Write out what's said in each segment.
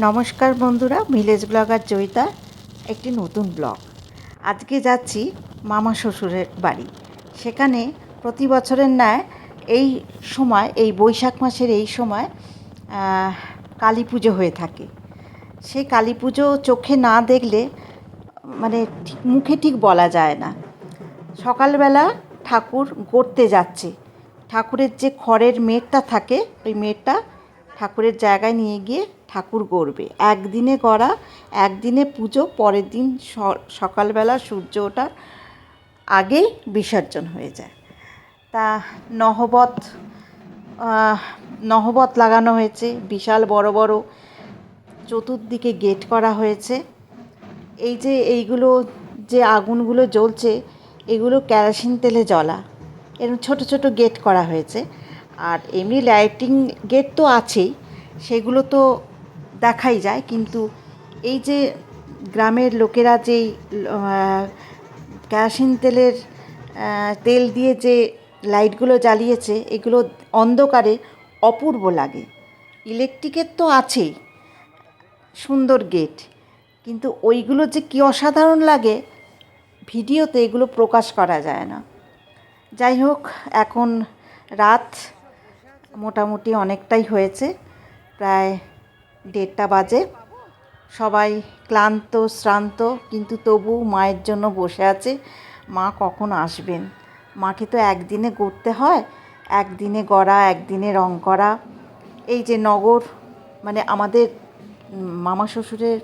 নমস্কার বন্ধুরা, village blogger Joyita একটি নতুন ব্লগ। আজকে যাচ্ছি মামা শ্বশুরের বাড়ি। সেখানে প্রতি বছরের ন্যায় এই সময়, এই বৈশাখ মাসের এই সময় কালী পুজো হয়ে থাকে। সেই কালী পুজো চোখে না দেখলে মানে মুখে ঠিক বলা যায় না। সকালবেলা ঠাকুর গড়তে যাচ্ছে। ঠাকুরের যে খড়ের মেটটা থাকে, ওই মেটটা ঠাকুরের জায়গায় নিয়ে গিয়ে ঠাকুর গড়বে। একদিনে গড়া, একদিনে পুজো, পরের দিন সকালবেলা সূর্য ওঠার আগেই বিসর্জন হয়ে যায়। তা নহবত লাগানো হয়েছে, বিশাল বড় বড় চতুর্দিকে গেট করা হয়েছে। এইগুলো যে আগুনগুলো জ্বলছে, এগুলো কেরোসিন তেলে জ্বলা। এরকম ছোট ছোট গেট করা হয়েছে। আর এমনি লাইটিং গেট তো আছেই, সেগুলো তো দেখাই যায়। কিন্তু এই যে গ্রামের লোকেরা যেই কেরোসিন তেল দিয়ে যে লাইটগুলো জ্বালিয়েছে, এগুলো অন্ধকারে অপূর্ব লাগে। ইলেকট্রিকের তো আছেই, সুন্দর গেট, কিন্তু ওইগুলো যে কী অসাধারণ লাগে, ভিডিওতে এগুলো প্রকাশ করা যায় না। যাই হোক, এখন রাত মোটামুটি অনেকটাই হয়েছে, প্রায় 1:30 বাজে। সবাই ক্লান্ত শ্রান্ত, কিন্তু তবু মায়ের জন্য বসে আছে। মা কখন আসবেন? মাকে তো একদিনে গড়তে হয়, একদিনে গড়া, একদিনে রং করা। এই যে নগর, মানে আমাদের মামা শ্বশুরের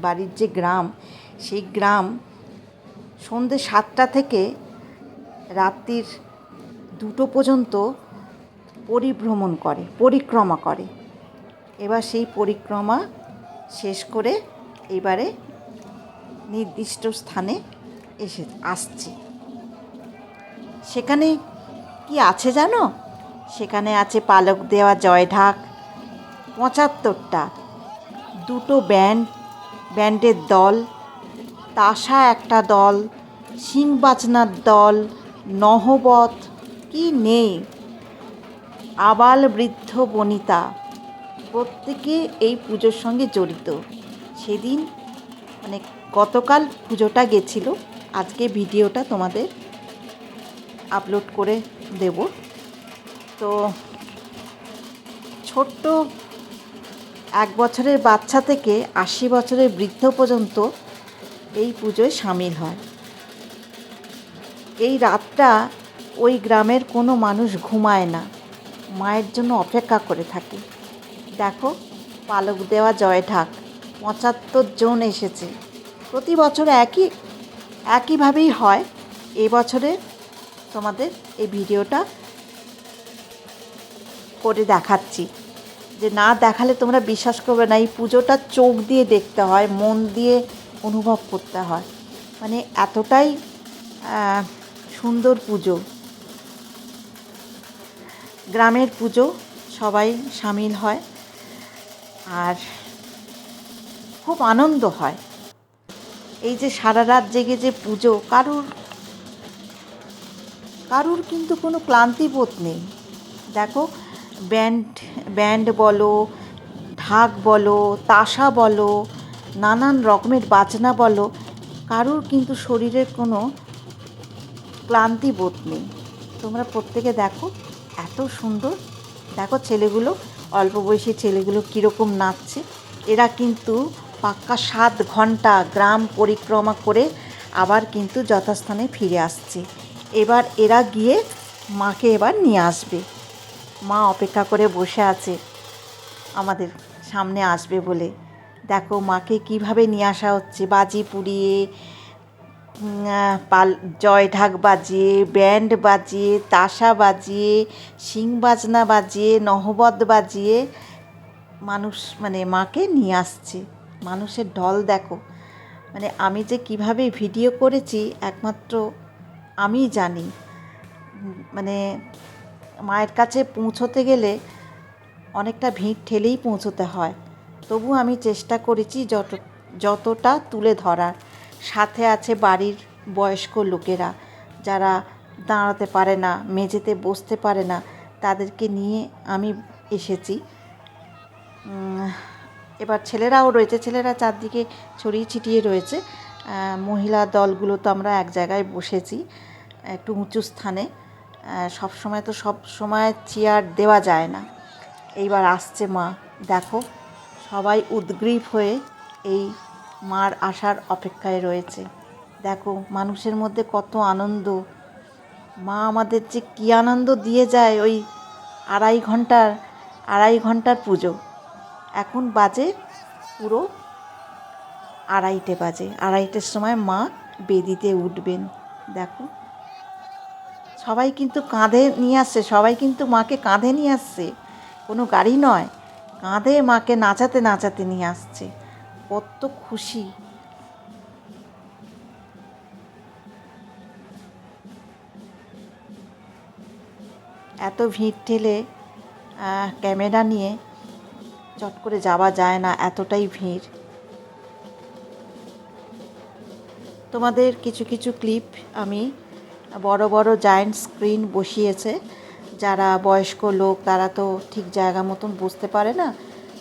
বাড়ির যে গ্রাম, সেই গ্রাম সন্ধ্যে 7টা থেকে রাত্রির 2টো পর্যন্ত পরিক্রমা করে। এবার সেই পরিক্রমা শেষ করে এবারে নির্দিষ্ট স্থানে আসছে। সেখানে কি আছে জানো? সেখানে আছে পালক দেওয়া জয়ঢাক 75টা, 2টো ব্যান্ডের দল, তাসা একটা দল, শিং বাজনার দল, নহবত, কি নেই, আবাল বৃদ্ধ বনিতা প্রত্যেকে এই পুজোর সঙ্গে জড়িত। সেদিন মানে গতকাল পুজোটা গেছিল, আজকে ভিডিওটা তোমাদের আপলোড করে দেব। তো ছোট্ট 1 বছরের বাচ্চা থেকে 80 বছরের বৃদ্ধ পর্যন্ত এই পুজোয় সামিল হয়। এই রাতটা ওই গ্রামের কোনো মানুষ ঘুমায় না, মায়ের জন্য অপেক্ষা করে থাকে। দেখো, পালক দেওয়া জয়ঢাক 75 জন এসেছে। প্রতি বছর একইভাবেই হয়। এই বছরে তোমাদের এই ভিডিওটা করে দেখাচ্ছি, যে না দেখালে তোমরা বিশ্বাস করবে না। এই পুজোটা চোখ দিয়ে দেখতে হয়, মন দিয়ে অনুভব করতে হয়। মানে এতটাই সুন্দর পুজো, গ্রামের পুজো, সবাই সামিল হয় আর খুব আনন্দ হয়। এই যে সারা রাত জেগে যে পুজো, কারুর কিন্তু কোনো ক্লান্তিবোধ নেই। দেখো, ব্যান্ড বলো, ঢাক বলো, তাসা বলো, নানান রকমের বাজনা বলো, কারুর কিন্তু শরীরের কোনো ক্লান্তিবোধ নেই। তোমরা প্রত্যেকে দেখো, এত সুন্দর। দেখো ছেলেগুলো, অল্প বয়সী ছেলেগুলো কীরকম নাচছে। এরা কিন্তু পাক্কা 7 ঘন্টা গ্রাম পরিক্রমা করে আবার কিন্তু যথাস্থানে ফিরে আসছে। এবার এরা গিয়ে মাকে এবার নিয়ে আসবে। মা অপেক্ষা করে বসে আছে আমাদের সামনে আসবে বলে। দেখো মাকে কিভাবে নিয়ে আসা হচ্ছে, বাজি পুড়িয়ে, জয়ঢাক বাজিয়ে, ব্যান্ড বাজিয়ে, তাসা বাজিয়ে, শিং বাজনা বাজিয়ে, নহবত বাজিয়ে মানুষ মানে মাকে নিয়ে আসছে। মানুষের ঢল দেখো। মানে আমি যে কিভাবে ভিডিও করেছি একমাত্র আমিই জানি। মানে মায়ের কাছে পৌঁছোতে গেলে অনেকটা ভিড় ঠেলেই পৌঁছোতে হয়, তবু আমি চেষ্টা করেছি যতটা তুলে ধরার। সাথে আছে বাড়ির বয়স্ক লোকেরা, যারা দাঁড়াতে পারে না, মেঝেতে বসতে পারে না, তাদেরকে নিয়ে আমি এসেছি। এবার ছেলেরাও রয়েছে, ছেলেরা চারদিকে ছড়িয়ে ছিটিয়ে রয়েছে। মহিলা দলগুলো তো আমরা এক জায়গায় বসেছি একটু উঁচু স্থানে। সব সময় তো সব সময় চেয়ার দেওয়া যায় না। এইবার আসছে মা, দেখো সবাই উদগ্রীব হয়ে এই মার আসার অপেক্ষায় রয়েছে। দেখো মানুষের মধ্যে কত আনন্দ, মা আমাদের যে কী আনন্দ দিয়ে যায়। ওই আড়াই ঘন্টার পুজো, এখন বাজে পুরো আড়াইটে বাজে। আড়াইটের সময় মা বেদিতে উঠবেন। দেখো সবাই কিন্তু কাঁধে নিয়ে আসছে, সবাই কিন্তু মাকে কাঁধে নিয়ে আসছে, কোনো গাড়ি নয়, কাঁধে মাকে নাচাতে নাচাতে নিয়ে আসছে। কত খুশি। এত ভিড় ঠেলে ক্যামেরা নিয়ে চট করে যাওয়া যায় না, এতটাই ভিড়। তোমাদের কিছু কিছু ক্লিপ আমি বড় বড় জায়ান্ট স্ক্রিন বসিয়েছে, যারা বয়স্ক লোক তারা তো ঠিক জায়গা মতন বসতে পারে না,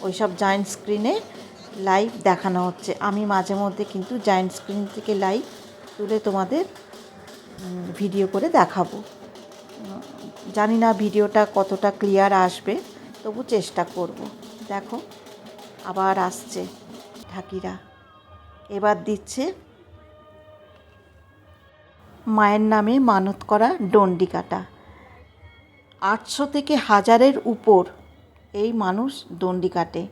ওই সব জায়ান্ট স্ক্রিনে লাইভ দেখানো হচ্ছে। আমি মাঝে মধ্যে কিন্তু জায়ান্ট স্ক্রিন থেকে লাইভ তুলে তোমাদের ভিডিও করে দেখাবো। জানি না ভিডিওটা কতটা ক্লিয়ার আসবে, তবু চেষ্টা করব। দেখো আবার আসছে ঢাকিরা, এবার দিচ্ছে মায়ের নামে মানত করা ডন্ডি কাটা। 800 থেকে 1000-এর উপর এই মানুষ ডন্ডি কাটে,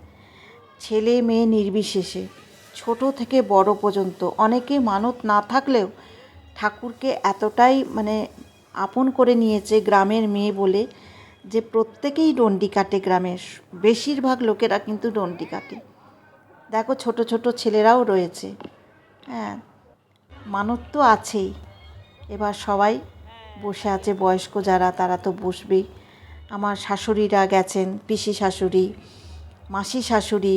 ছেলে মেয়ে নির্বিশেষে, ছোট থেকে বড় পর্যন্ত। অনেকে মানত না থাকলেও ঠাকুরকে এতটাই আপন করে নিয়েছে গ্রামের মেয়ে বলে, যে প্রত্যেকেই ডন্ডি কাটে। গ্রামের বেশিরভাগ লোকেরা কিন্তু ডন্ডি কাটে। দেখো ছোট ছোট ছেলেরাও রয়েছে। হ্যাঁ, মানত তো আছেই। এবার সবাই বসে আছে, বয়স্ক যারা তারা তো বসবেই। আমার শাশুড়িরা গেছেন, পিসি শাশুড়ি, মাসি শাশুড়ি,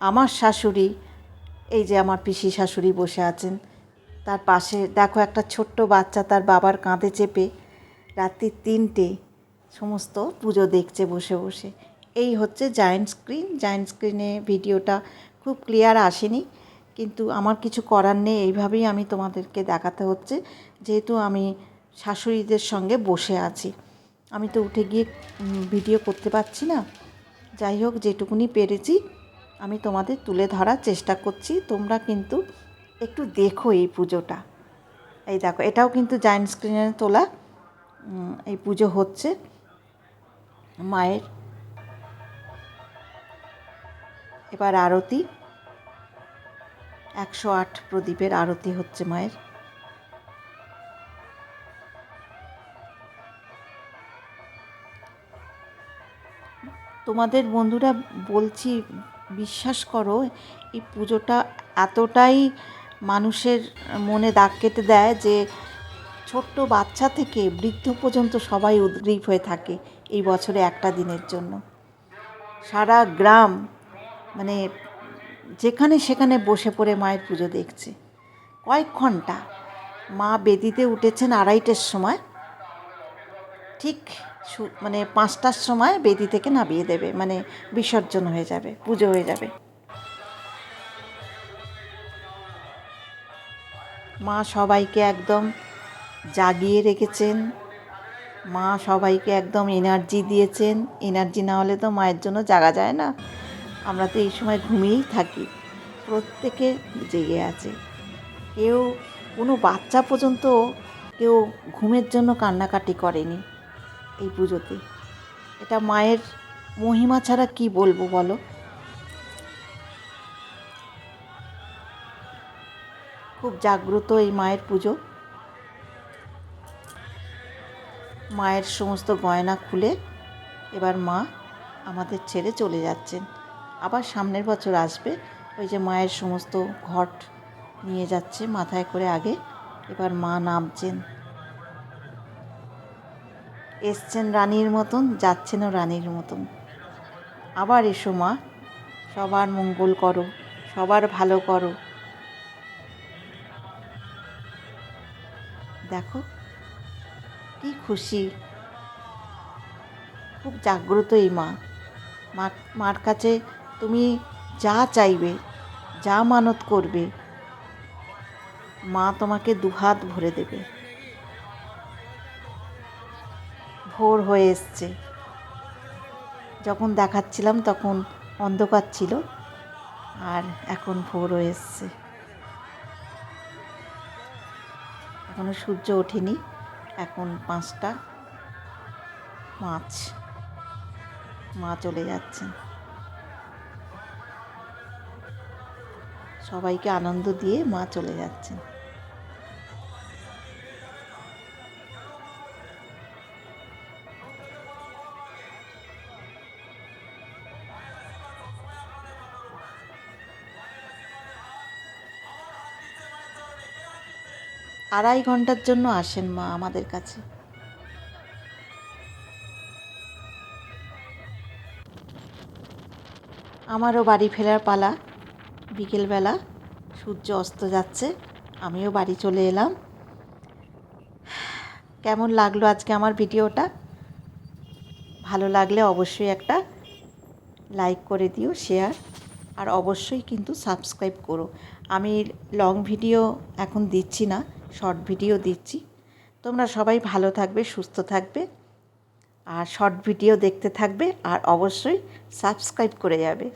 আমার শাশুড়ি, এই যে আমার পিসি শাশুড়ি বসে আছেন। তার পাশে দেখো একটা ছোট্ট বাচ্চা তার বাবার কাঁধে চেপে রাত্রি 3টে সমস্ত পুজো দেখছে বসে বসে। এই হচ্ছে জায়ান্ট স্ক্রিন। জায়ান্ট স্ক্রিনে ভিডিওটা খুব ক্লিয়ার আসেনি, কিন্তু আমার কিছু করার নেই, এইভাবেই আমি তোমাদেরকে দেখাতে হচ্ছে, যেহেতু আমি শাশুড়িদের সঙ্গে বসে আছি। আমি তো উঠে গিয়ে ভিডিও করতে পারছি না। যাই হোক, যেটুকুনি পেরেছি আমি তোমাদের তুলে ধরার চেষ্টা করছি। তোমরা কিন্তু একটু দেখো এই পুজোটা। এই দেখো, এটাও কিন্তু জায়ান্ট স্ক্রিনে তোলা। এই পুজো হচ্ছে মায়ের। এবার আরতি, 108 প্রদীপের আরতি হচ্ছে মায়ের। তোমাদের বন্ধুরা বলছি, বিশ্বাস করো এই পুজোটা এতটাই মানুষের মনে দাগ কেটে দেয় যে ছোট্ট বাচ্চা থেকে বৃদ্ধ পর্যন্ত সবাই উদগ্রীব হয়ে থাকে এই বছরে একটা দিনের জন্য। সারা গ্রাম যেখানে সেখানে বসে পড়ে মায়ের পুজো দেখছে। কয়েক ঘন্টা। মা বেদিতে উঠেছেন 2:30-এর সময়, ঠিক 5টার সময় বেদি থেকে নামিয়ে দেবে, বিসর্জন হয়ে যাবে, পুজো হয়ে যাবে। মা সবাইকে একদম জাগিয়ে রেখেছেন, মা সবাইকে একদম এনার্জি দিয়েছেন। এনার্জি না হলে তো মায়ের জন্য জাগা যায় না। আমরা তো এই সময় ঘুমিয়েই থাকি, প্রত্যেকে জেগে আছে। কেউ, কোনো বাচ্চা পর্যন্ত কেউ ঘুমের জন্য কান্নাকাটি করেনি এই পুজোতে। এটা মায়ের মহিমা ছাড়া কি বলবো বলো। খুব জাগ্রত এই মায়ের পুজো। মায়ের সমস্ত গয়না খুলে এবার মা আমাদের ছেড়ে চলে যাচ্ছেন। আবার সামনের বছর আসবে। ওই যে মায়ের সমস্ত ঘট নিয়ে যাচ্ছে মাথায় করে আগে, এবার মা নামছেন। এসছেন রানীর মতন, যাচ্ছেনও রানীর মতন। আবার এসো মা, সবার মঙ্গল করো, সবার ভালো করো। দেখো কি খুশি, খুব জাগ্রত এই মা। মার কাছে তুমি যা চাইবে, যা মানত করবে, মা তোমাকে দুহাত ভরে দেবে। ভোর হয়ে এসছে, যখন দেখাচ্ছিলাম তখন অন্ধকার ছিল, আর এখন ভোর হয়ে এসছে। এখনো সূর্য ওঠেনি, এখন 5টা। মা চলে যাচ্ছেন। সবাইকে আনন্দ দিয়ে মা চলে যাচ্ছেন। আড়াই ঘন্টার জন্য আসেন মা আমাদের কাছে। আমারও বাড়ি ফেরার পালা। বিকেলবেলা সূর্য অস্ত যাচ্ছে, আমিও বাড়ি চলে এলাম। কেমন লাগলো আজকে আমার ভিডিওটা? ভালো লাগলে অবশ্যই একটা লাইক করে দিও, শেয়ার, আর অবশ্যই কিন্তু সাবস্ক্রাইব করো। আমি লং ভিডিও এখন দিচ্ছি না, শর্ট ভিডিও দিচ্ছি। তোমরা সবাই ভালো থাকবে, সুস্থ থাকবে, আর শর্ট ভিডিও দেখতে থাকবে, আর অবশ্যই সাবস্ক্রাইব করে যাবে।